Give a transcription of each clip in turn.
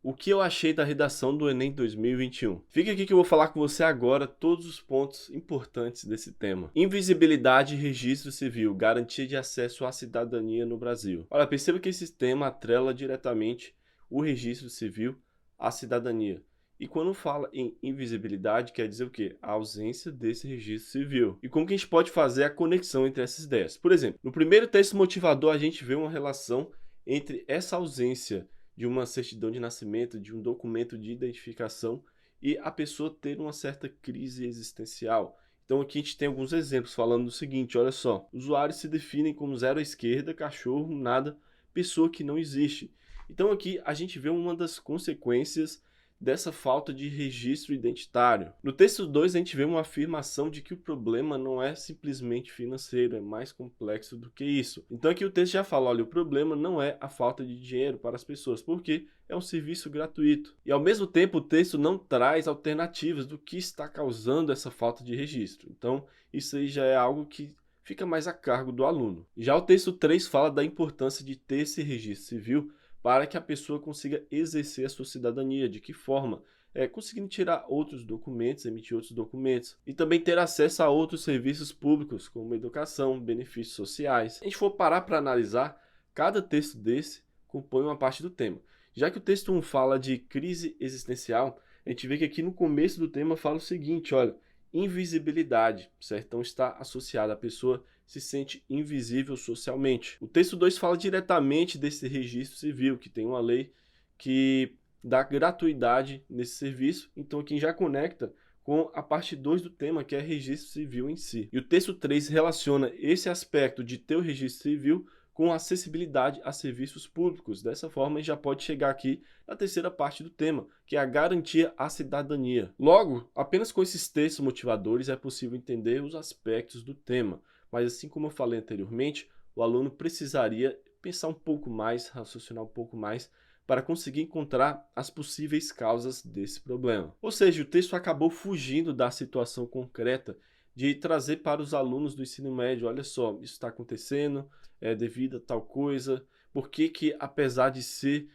O que eu achei da redação do Enem 2021? Fica aqui que eu vou falar com você agora todos os pontos importantes desse tema. Invisibilidade e registro civil, garantia de acesso à cidadania no Brasil. Olha, perceba que esse tema atrela diretamente o registro civil à cidadania. E quando fala em invisibilidade, quer dizer o quê? A ausência desse registro civil. E como que a gente pode fazer a conexão entre essas ideias? Por exemplo, no primeiro texto motivador a gente vê uma relação entre essa ausência de uma certidão de nascimento, de um documento de identificação e a pessoa ter uma certa crise existencial. Então aqui a gente tem alguns exemplos falando do seguinte, olha só, usuários se definem como zero à esquerda, cachorro, nada, pessoa que não existe. Então aqui a gente vê uma das consequências dessa falta de registro identitário. No texto 2 a gente vê uma afirmação de que o problema não é simplesmente financeiro, é mais complexo do que isso. Então aqui o texto já fala, olha, o problema não é a falta de dinheiro para as pessoas, porque é um serviço gratuito. E ao mesmo tempo o texto não traz alternativas do que está causando essa falta de registro. Então isso aí já é algo que fica mais a cargo do aluno. Já o texto 3 fala da importância de ter esse registro civil para que a pessoa consiga exercer a sua cidadania. De que forma? Conseguindo tirar outros documentos, emitir outros documentos e também ter acesso a outros serviços públicos, como educação, benefícios sociais. Se a gente for parar para analisar, cada texto desse compõe uma parte do tema. Já que o texto 1 fala de crise existencial, a gente vê que aqui no começo do tema fala o seguinte, olha, invisibilidade, certo? Então está associada à pessoa se sente invisível socialmente. O texto 2 fala diretamente desse registro civil, que tem uma lei que dá gratuidade nesse serviço, então aqui já conecta com a parte 2 do tema, que é registro civil em si. E o texto 3 relaciona esse aspecto de ter o registro civil com acessibilidade a serviços públicos. Dessa forma, a gente já pode chegar aqui na terceira parte do tema, que é a garantia à cidadania. Logo, apenas com esses textos motivadores é possível entender os aspectos do tema. Mas assim como eu falei anteriormente, o aluno precisaria pensar um pouco mais, raciocinar um pouco mais, para conseguir encontrar as possíveis causas desse problema. Ou seja, o texto acabou fugindo da situação concreta de trazer para os alunos do ensino médio, olha só, isso está acontecendo, devido a tal coisa, por que apesar de ser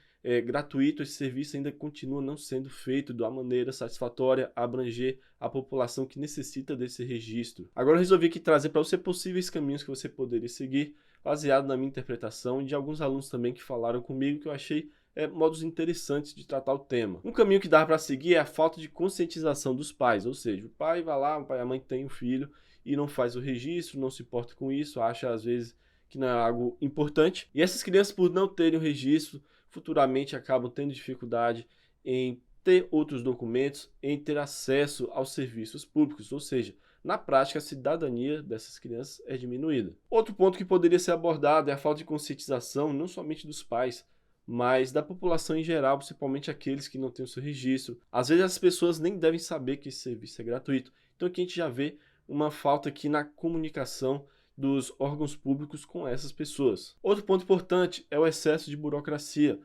gratuito, esse serviço ainda continua não sendo feito de uma maneira satisfatória a abranger a população que necessita desse registro. Agora eu resolvi aqui trazer para você possíveis caminhos que você poderia seguir, baseado na minha interpretação e de alguns alunos também que falaram comigo que eu achei modos interessantes de tratar o tema. Um caminho que dá para seguir é a falta de conscientização dos pais, ou seja, o pai vai lá, o pai e a mãe tem um filho e não faz o registro, não se importa com isso, acha às vezes que não é algo importante. E essas crianças, por não terem o registro, futuramente acabam tendo dificuldade em ter outros documentos, em ter acesso aos serviços públicos, ou seja, na prática a cidadania dessas crianças é diminuída. Outro ponto que poderia ser abordado é a falta de conscientização, não somente dos pais, mas da população em geral, principalmente aqueles que não têm o seu registro. Às vezes as pessoas nem devem saber que esse serviço é gratuito. Então aqui a gente já vê uma falta aqui na comunicação dos órgãos públicos com essas pessoas. Outro ponto importante é o excesso de burocracia,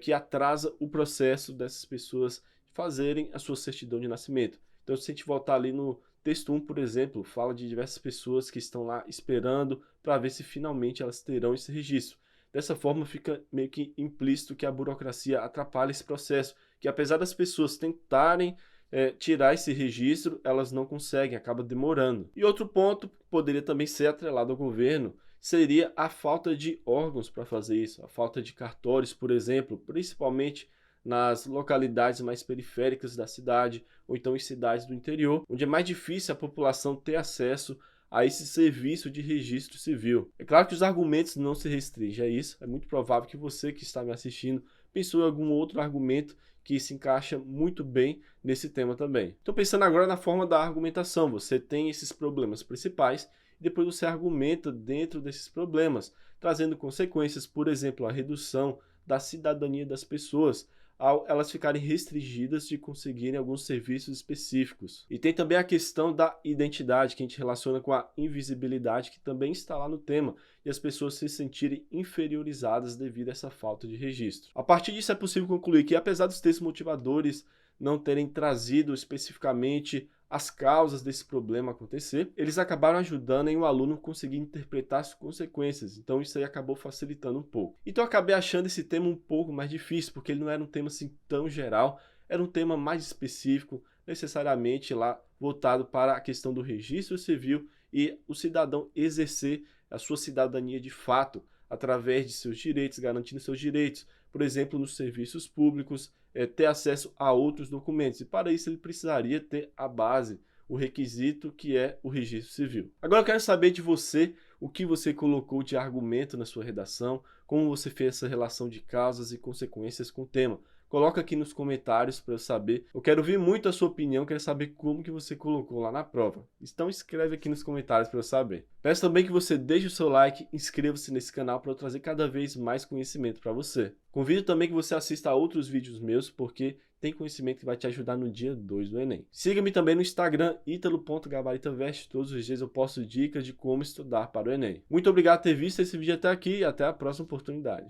que atrasa o processo dessas pessoas fazerem a sua certidão de nascimento. Então, se a gente voltar ali no texto 1, por exemplo, fala de diversas pessoas que estão lá esperando para ver se finalmente elas terão esse registro. Dessa forma, fica meio que implícito que a burocracia atrapalha esse processo, que apesar das pessoas tentarem tirar esse registro, elas não conseguem, acaba demorando. E outro ponto que poderia também ser atrelado ao governo seria a falta de órgãos para fazer isso, a falta de cartórios, por exemplo, principalmente nas localidades mais periféricas da cidade, ou então em cidades do interior, onde é mais difícil a população ter acesso a esse serviço de registro civil. É claro que os argumentos não se restringem a isso, é muito provável que você que está me assistindo pensou em algum outro argumento que se encaixa muito bem nesse tema também. Então, pensando agora na forma da argumentação, você tem esses problemas principais e depois você argumenta dentro desses problemas, trazendo consequências, por exemplo, a redução da cidadania das pessoas, ao elas ficarem restringidas de conseguirem alguns serviços específicos. E tem também a questão da identidade, que a gente relaciona com a invisibilidade, que também está lá no tema, e as pessoas se sentirem inferiorizadas devido a essa falta de registro. A partir disso é possível concluir que, apesar dos textos motivadores não terem trazido especificamente as causas desse problema acontecer, eles acabaram ajudando em o aluno conseguir interpretar as consequências. Então isso aí acabou facilitando um pouco. Então eu acabei achando esse tema um pouco mais difícil, porque ele não era um tema assim tão geral, era um tema mais específico, necessariamente lá voltado para a questão do registro civil e o cidadão exercer a sua cidadania de fato, através de seus direitos, garantindo seus direitos, por exemplo, nos serviços públicos, ter acesso a outros documentos. E para isso ele precisaria ter a base, o requisito que é o registro civil. Agora eu quero saber de você o que você colocou de argumento na sua redação, como você fez essa relação de causas e consequências com o tema. Coloca aqui nos comentários para eu saber. Eu quero ouvir muito a sua opinião, quero saber como que você colocou lá na prova. Então escreve aqui nos comentários para eu saber. Peço também que você deixe o seu like, inscreva-se nesse canal para eu trazer cada vez mais conhecimento para você. Convido também que você assista a outros vídeos meus, porque tem conhecimento que vai te ajudar no dia 2 do Enem. Siga-me também no Instagram, italo.gabaritavest. Todos os dias eu posto dicas de como estudar para o Enem. Muito obrigado por ter visto esse vídeo até aqui e até a próxima oportunidade.